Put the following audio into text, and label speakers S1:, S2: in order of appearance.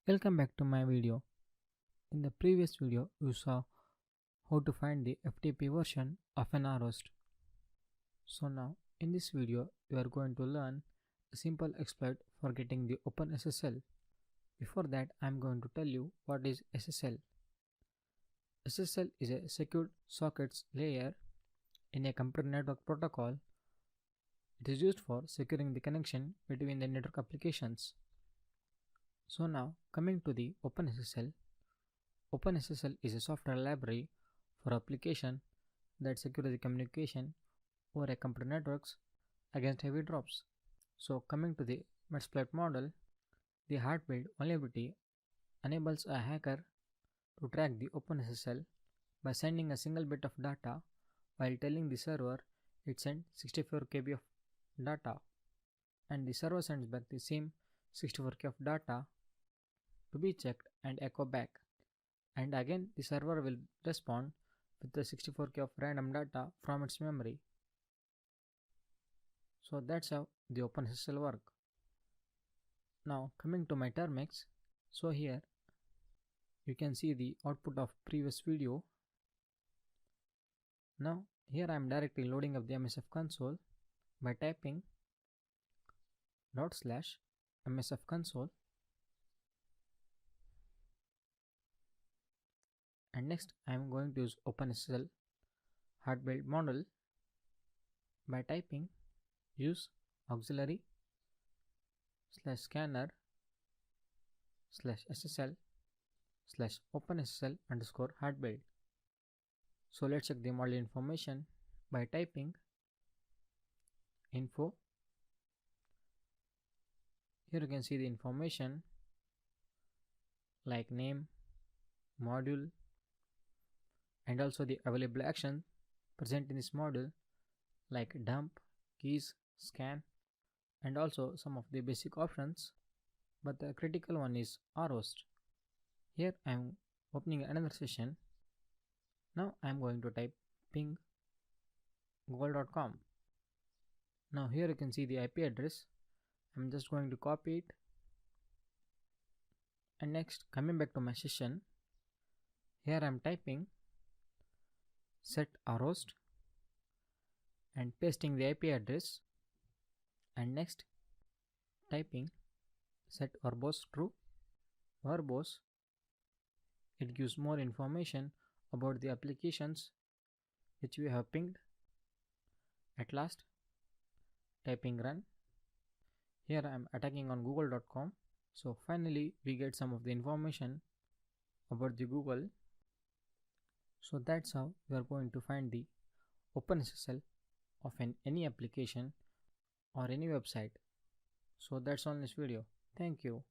S1: Welcome back to my video. In the previous video, you saw how to find the FTP version of an ROST. So now, in this video, you are going to learn a simple exploit for getting the OpenSSL. Before that, I am going to tell you what is SSL. SSL is a secured sockets layer in a computer network protocol. It is used for securing the connection between the network applications. So now, coming to the OpenSSL. OpenSSL is a software library for application that secures the communication over a computer networks against heavy drops. So coming to the exploit model, the Heartbleed vulnerability enables a hacker to track the OpenSSL by sending a single bit of data while telling the server it sent 64 KB of data, and the server sends back the same 64 KB of data to be checked and echo back. And again the server will respond with the 64K of random data from its memory. So that's how the OpenSSL work. Now coming to my termix, so here you can see the output of previous video. Now here I am directly loading up the MSF console by typing /MSF console, and next I am going to use OpenSSL Heartbleed model by typing use auxiliary /scanner /SSL /OpenSSL _ Heartbleed. So let's check the model information by typing info. Here you can see the information like name, module, and also the available action present in this module like dump, keys, scan, and also some of the basic options, but the critical one is ROST. Here I am opening another session. Now I am going to type ping google.com. Now here you can see the IP address. I am just going to copy it, and next coming back to my session, here I am typing set ROST and pasting the IP address, and next typing set verbose true. Verbose, it gives more information about the applications which we have pinged. At last typing run. Here I am attacking on google.com. So finally we get some of the information about the Google. So that's how we are going to find the OpenSSL of any application or any website. So that's all in this video. Thank you.